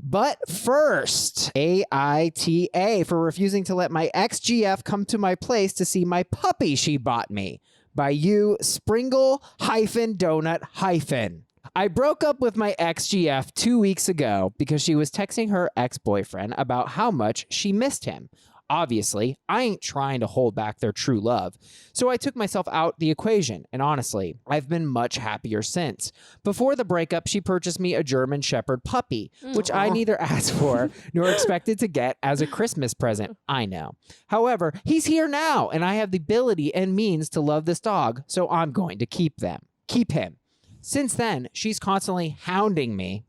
But first, AITA for refusing to let my ex-GF come to my place to see my puppy she bought me. By you, Springle-Donut-. I broke up with my ex-GF 2 weeks ago because she was texting her ex-boyfriend about how much she missed him. Obviously, I ain't trying to hold back their true love, so I took myself out the equation, and honestly, I've been much happier since. Before the breakup, she purchased me a German Shepherd puppy, which I neither asked for nor expected to get as a Christmas present. I know. However, he's here now, and I have the ability and means to love this dog, so I'm going to keep him. Since then, she's constantly hounding me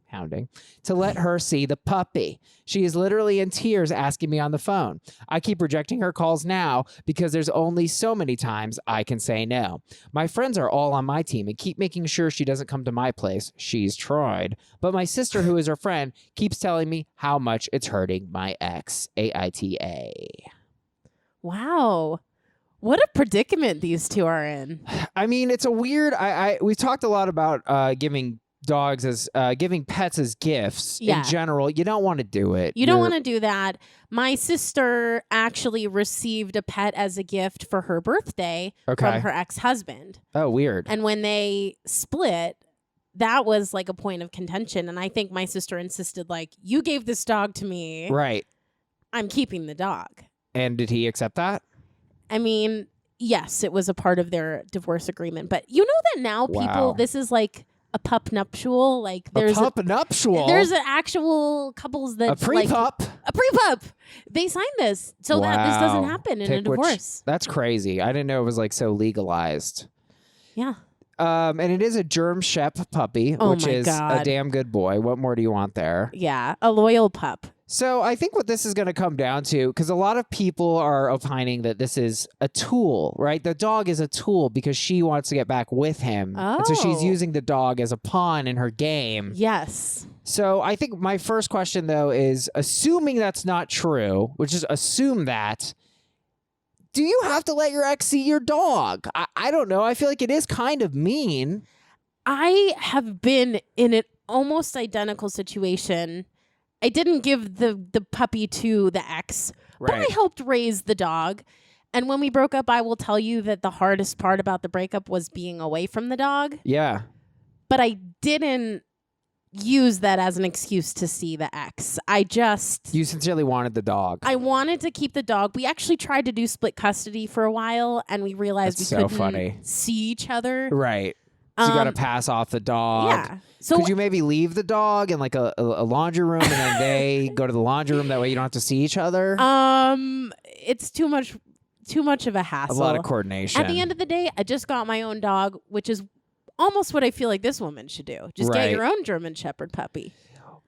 to let her see the puppy. She is literally in tears asking me on the phone. I keep rejecting her calls now because there's only so many times I can say no. My friends are all on my team and keep making sure she doesn't come to my place. She's tried. But my sister, who is her friend, keeps telling me how much it's hurting my ex. AITA. Wow. What a predicament these two are in. I mean, it's a weird... We've talked a lot about giving pets as gifts in general. You don't want to do it. You don't want to do that. My sister actually received a pet as a gift for her birthday from her ex-husband. Oh, weird. And when they split, that was like a point of contention. And I think my sister insisted, like, you gave this dog to me. Right. I'm keeping the dog. And did he accept that? I mean, yes, it was a part of their divorce agreement. But you know that now people, this is like a pup nuptial. Like there's a pup nuptial. There's an actual couples that a pre-pup. A pre-pup. They signed this so that this doesn't happen in a divorce. That's crazy. I didn't know it was like so legalized. Yeah. And it is a German Shepherd puppy, which is a damn good boy. What more do you want there? Yeah, a loyal pup. So I think what this is going to come down to, because a lot of people are opining that this is a tool, right? The dog is a tool because she wants to get back with him. Oh. And so she's using the dog as a pawn in her game. Yes. So I think my first question, though, is assuming that's not true, which is assume that, do you have to let your ex see your dog? I don't know. I feel like it is kind of mean. I have been in an almost identical situation. I didn't give the puppy to the ex, but I helped raise the dog. And when we broke up, I will tell you that the hardest part about the breakup was being away from the dog. Yeah. But I didn't use that as an excuse to see the ex. You sincerely wanted the dog. I wanted to keep the dog. We actually tried to do split custody for a while, and we realized we couldn't see each other. Right. So you got to pass off the dog. Yeah. So could you maybe leave the dog in like a laundry room and then they go to the laundry room? That way you don't have to see each other? It's too much of a hassle. A lot of coordination. At the end of the day, I just got my own dog, which is almost what I feel like this woman should do. Just get your own German Shepherd puppy.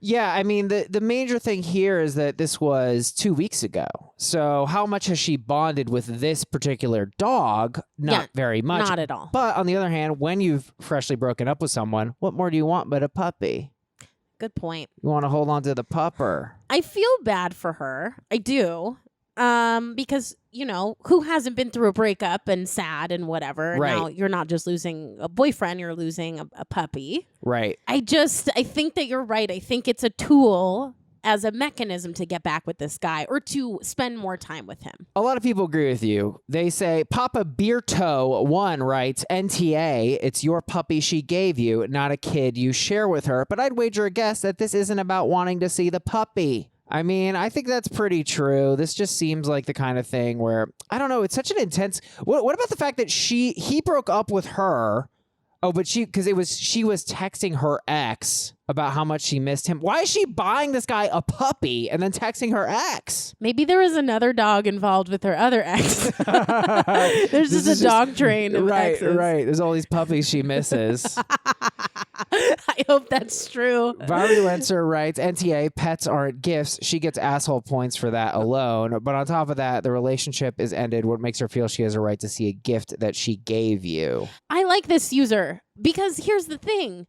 Yeah, I mean, the major thing here is that this was 2 weeks ago. So how much has she bonded with this particular dog? Not very much. Not at all. But on the other hand, when you've freshly broken up with someone, what more do you want but a puppy? Good point. You want to hold on to the pupper. I feel bad for her. I do. Because, you know, who hasn't been through a breakup and sad and whatever? Right. Now, you're not just losing a boyfriend, you're losing a puppy. Right. I think that you're right. I think it's a tool as a mechanism to get back with this guy or to spend more time with him. A lot of people agree with you. They say, Papa Beerto1 writes, NTA, it's your puppy she gave you, not a kid you share with her. But I'd wager a guess that this isn't about wanting to see the puppy. I mean, I think that's pretty true. This just seems like the kind of thing where, I don't know, it's such an intense... What about the fact that he broke up with her? Oh, but she was texting her ex about how much she missed him. Why is she buying this guy a puppy and then texting her ex? Maybe there was another dog involved with her other ex. There's just a dog train of exes. Right. There's all these puppies she misses. I hope that's true. Varulencer writes, NTA, pets aren't gifts. She gets asshole points for that alone. But on top of that, the relationship is ended. What makes her feel she has a right to see a gift that she gave you? I like this user because here's the thing.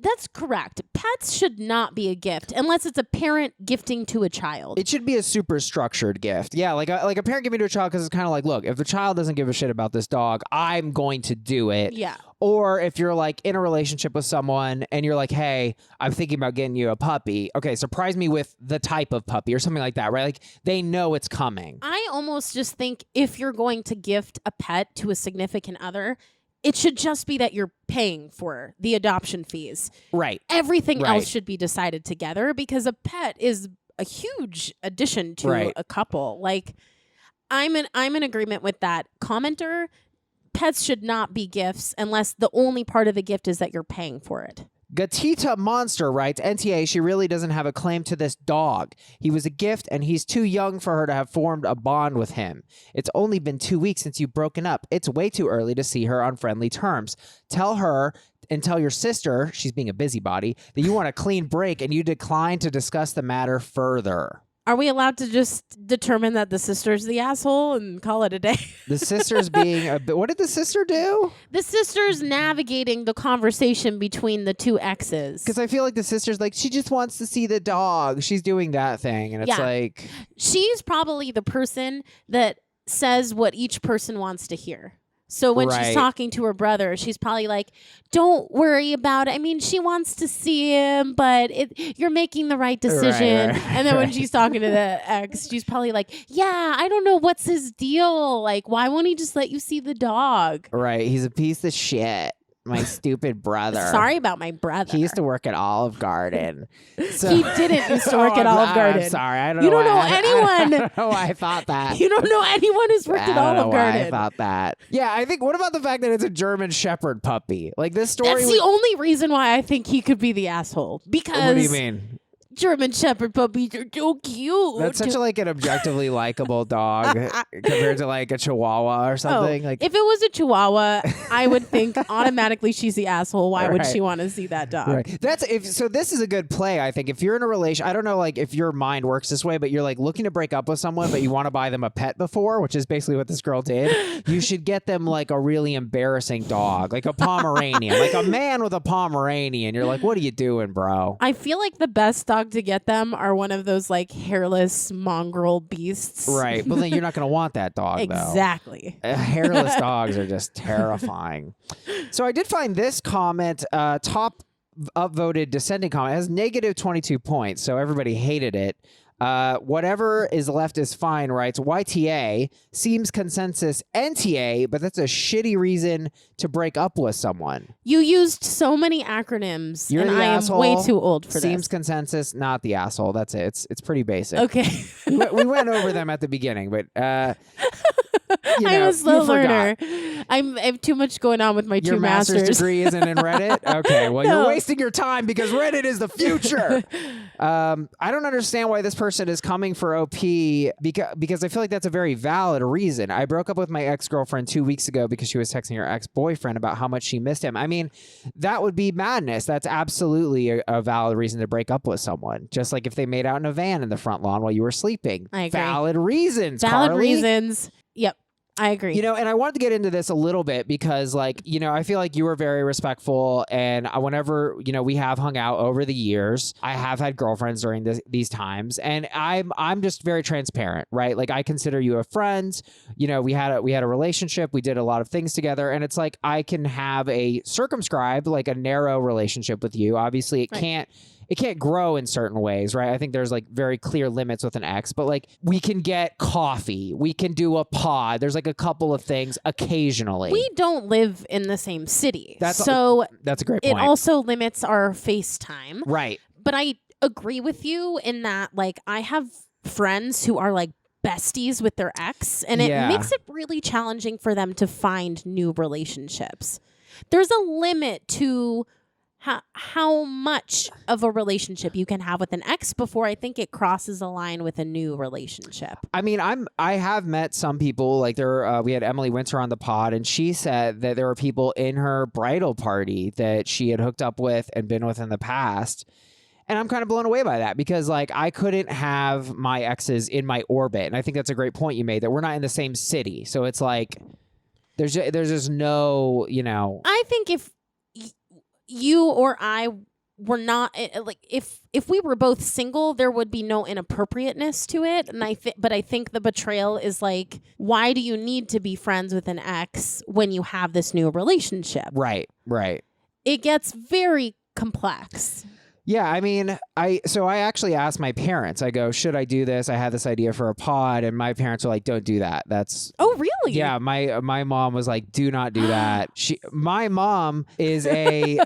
That's correct. Pets should not be a gift unless it's a parent gifting to a child. It should be a super structured gift. Yeah, like a parent giving to a child, because it's kind of like, look, if the child doesn't give a shit about this dog, I'm going to do it. Yeah. Or if you're like in a relationship with someone and you're like, hey, I'm thinking about getting you a puppy. Okay, surprise me with the type of puppy or something like that, right? Like they know it's coming. I almost just think if you're going to gift a pet to a significant other, it should just be that you're paying for the adoption fees. Right. Everything else should be decided together, because a pet is a huge addition to a couple. Like, I'm in agreement with that commenter. Pets should not be gifts unless the only part of the gift is that you're paying for it. Gatita Monster writes, NTA, she really doesn't have a claim to this dog. He was a gift, and he's too young for her to have formed a bond with him. It's only been 2 weeks since you've broken up. It's way too early to see her on friendly terms. Tell her and tell your sister, she's being a busybody, that you want a clean break and you decline to discuss the matter further. Are we allowed to just determine that the sister's the asshole and call it a day? The sister's being a bit... What did the sister do? The sister's navigating the conversation between the two exes. Because I feel like the sister's like, she just wants to see the dog. She's doing that thing. And it's like... She's probably the person that says what each person wants to hear. So when she's talking to her brother, she's probably like, don't worry about it. I mean, she wants to see him, but you're making the right decision. And then when she's talking to the ex, she's probably like, yeah, I don't know what's his deal. Like, why won't he just let you see the dog? Right. He's a piece of shit. My stupid brropher. Sorry about my brother. He used to work at Olive Garden. So he didn't used to work at Olive Garden. I'm sorry. I don't you know. You don't know anyone. I don't know why I thought that. You don't know anyone who's worked at Olive Garden. I thought that. Yeah, I think, what about the fact that it's a German Shepherd puppy? Like this story. That's the only reason why I think he could be the asshole. Because. What do you mean? German Shepherd puppies are so cute. That's such like an objectively likable dog compared to like a Chihuahua or something. Like if it was a Chihuahua, I would think automatically she's the asshole. Why would she want to see that dog? Right. So this is a good play, I think. If you're in a relation, I don't know like if your mind works this way, but you're like looking to break up with someone, but you want to buy them a pet before, which is basically what this girl did. You should get them like a really embarrassing dog, like a Pomeranian, like a man with a Pomeranian. You're like, what are you doing, bro? I feel like the best dog to get them are one of those like hairless mongrel beasts. Right. But then you're not going to want that dog, exactly. though. Hairless dogs are just terrifying. So I did find this comment, top upvoted descending comment, has negative 22 points. So everybody hated it. Whatever is left is fine, writes YTA, seems consensus NTA, but that's a shitty reason to break up with someone. You used so many acronyms, You're and the I asshole. am way too old for Seems this. consensus, not the asshole. That's it. It's pretty basic. Okay. we went over them at the beginning, but I'm a slow learner. I have too much going on with my your two master's degree isn't in Reddit? Okay, well, No. you're wasting your time because Reddit is the future. I don't understand why this person is coming for OP because I feel like that's a very valid reason. I broke up with my ex-girlfriend 2 weeks ago because she was texting her ex-boyfriend about how much she missed him. I mean, that would be madness. That's absolutely a valid reason to break up with someone. Just like if they made out in a van in the front lawn while you were sleeping. I agree. Valid reasons, Valid Carly. reasons. Yep. I agree. You know, and I wanted to get into this a little bit because, like, you know, I feel like you were very respectful. And whenever, you know, we have hung out over the years, I have had girlfriends during these times. And I'm just very transparent, right? Like, I consider you a friend. You know, we had a relationship. We did a lot of things together. And it's like I can have a circumscribed, like a narrow relationship with you. Obviously, it can't grow in certain ways, right? I think there's like very clear limits with an ex, but like we can get coffee, we can do a pod. There's like a couple of things occasionally. We don't live in the same city. That's a great point. It also limits our FaceTime. Right. But I agree with you in that like I have friends who are like besties with their ex, and it makes it really challenging for them to find new relationships. There's a limit to how much of a relationship you can have with an ex before I think it crosses a line with a new relationship. I mean, I have met some people like we had Emily Winter on the pod, and she said that there were people in her bridal party that she had hooked up with and been with in the past. And I'm kind of blown away by that because like I couldn't have my exes in my orbit. And I think that's a great point you made that we're not in the same city. So it's like there's just no, you know. I think if you or I were not like if we were both single, there would be no inappropriateness to it. And but I think the betrayal is like, why do you need to be friends with an ex when you have this new relationship? Right. It gets very complex. Yeah, I mean, I actually asked my parents. I go, should I do this? I had this idea for a pod, and my parents were like, don't do that. That's really? Yeah, my mom was like, do not do that. My mom is a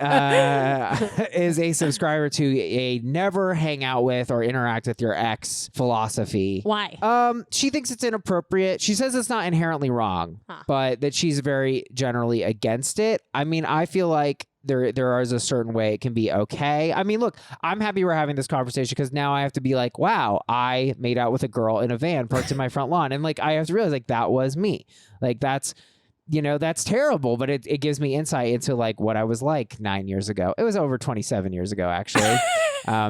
is a subscriber to a never hang out with or interact with your ex philosophy. Why? She thinks it's inappropriate. She says it's not inherently wrong, but that she's very generally against it. I mean, I feel like there is a certain way it can be okay. I mean, look, I'm happy we're having this conversation because now I have to be like, wow, I made out with a girl in a van parked in my front lawn. And like, I have to realize like that was me. Like that's terrible, but it gives me insight into like what I was like 9 years ago. It was over 27 years ago, actually.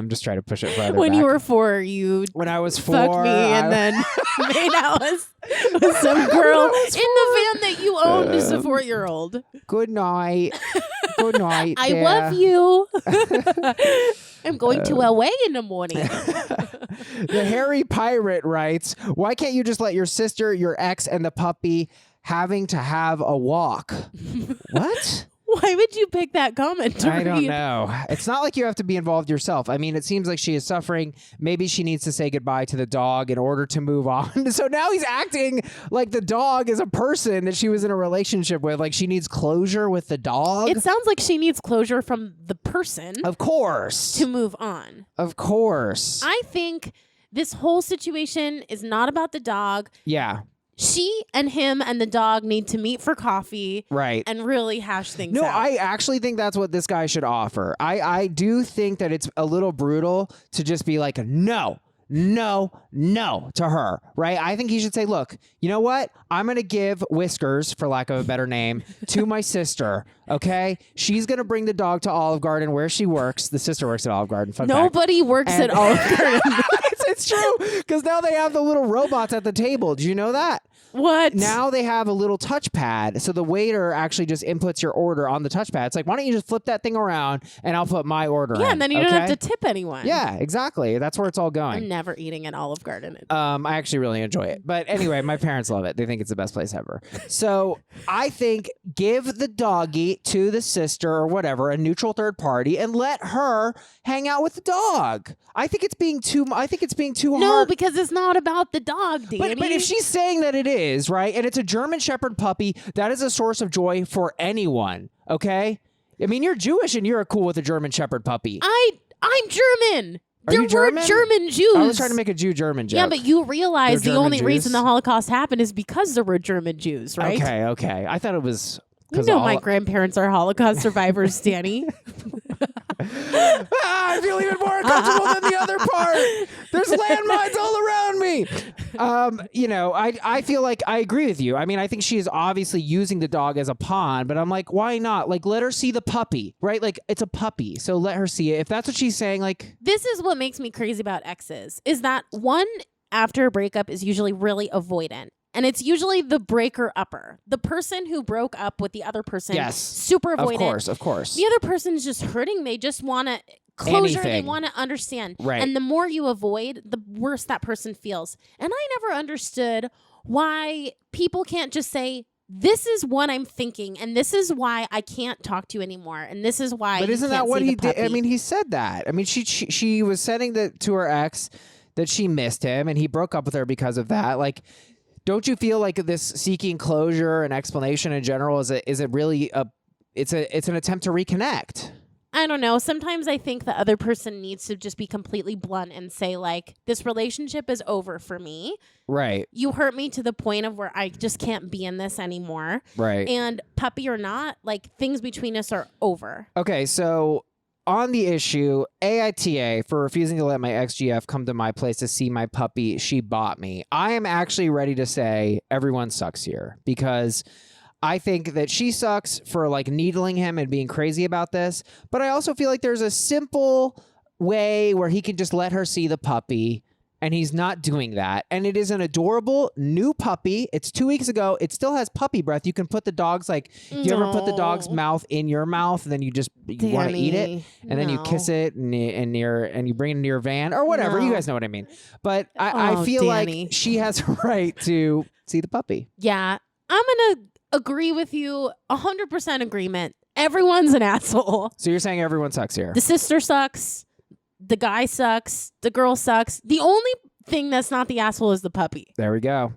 Just try to push it further when back. you were 4, when I was 4, fucked me and then made out with some girl in the van that you owned as a 4-year-old. Good night. Good night. I love you. I'm going to LA in the morning. The hairy pirate writes, why can't you just let your sister, your ex, and the puppy having to have a walk? What? Why would you pick that comment to I read? don't know. It's not like you have to be involved yourself. I mean, it seems like she is suffering. Maybe she needs to say goodbye to the dog in order to move on. So now he's acting like the dog is a person that she was in a relationship with. Like she needs closure with the dog. It sounds like she needs closure from the person. Of course. To move on. Of course. I think this whole situation is not about the dog. Yeah. She and him and the dog need to meet for coffee. Right. And really hash things out. out. I actually think that's what this guy should offer. I do think that it's a little brutal to just be like, no to her, right? I think he should say, look, you know what? I'm going to give Whiskers, for lack of a better name, to my sister, okay? She's going to bring the dog to Olive Garden where she works. The sister works at Olive Garden. Nobody works at Olive Garden. It's true, because now they have the little robots at the table. Did you know that? What? Now they have a little touchpad, so the waiter actually just inputs your order on the touchpad. It's like, why don't you just flip that thing around and I'll put my order in. Yeah, and then you don't have to tip anyone. Yeah, exactly. That's where it's all going. I'm never eating at Olive Garden. I actually really enjoy it. But anyway, my parents love it. They think it's the best place ever. So I think give the doggy to the sister or whatever, a neutral third party, and let her hang out with the dog. I think it's being too hard. No, because it's not about the dog, Danny. But if she's saying that it is, right, and it's a German Shepherd puppy, that is a source of joy for anyone, okay? I mean, you're Jewish and you're cool with a German Shepherd puppy. I'm German. There were German Jews. I was trying to make a Jew-German joke. Yeah, but you realize the only Jews? reason the Holocaust happened is because there were German Jews, right? Okay. I thought it was... You know my grandparents are Holocaust survivors, Danny. I feel even more uncomfortable than the other part. There's landmines all around me. I feel like I agree with you. I mean, I think she is obviously using the dog as a pawn, but I'm like, why not? Like, let her see the puppy, right? Like, it's a puppy, so let her see it. If that's what she's saying, like... This is what makes me crazy about exes, is that one, after a breakup, is usually really avoidant. And it's usually the breaker-upper. The person who broke up with the other person. Yes. Super avoidant. Of course. The other person's just hurting. They just want to closure. Anything. They want to understand. Right. And the more you avoid, the worse that person feels. And I never understood why people can't just say, this is what I'm thinking, and this is why I can't talk to you anymore, and this is why. But isn't that what he did? I mean, he said that. I mean, she was saying that to her ex that she missed him, and he broke up with her because of that. Like, don't you feel like this seeking closure and explanation in general is it really it's an attempt to reconnect? I don't know. Sometimes I think the other person needs to just be completely blunt and say, like, this relationship is over for me. Right. You hurt me to the point of where I just can't be in this anymore. Right. And puppy or not, like, things between us are over. Okay, so on the issue, AITA for refusing to let my ex-GF come to my place to see my puppy she bought me. I am actually ready to say everyone sucks here, because I think that she sucks for like needling him and being crazy about this. But I also feel like there's a simple way where he can just let her see the puppy and he's not doing that. And it is an adorable new puppy. It's 2 weeks ago. It still has puppy breath. You can put the dog's like, you ever put the dog's mouth in your mouth and then you want to eat it and then you kiss it and you bring it into your van or whatever. You guys know what I mean. But I feel like she has a right to see the puppy. Yeah, I'm going to agree with you. 100% agreement. Everyone's an asshole. So you're saying everyone sucks here. The sister sucks. The guy sucks. The girl sucks. The only thing that's not the asshole is the puppy. There we go.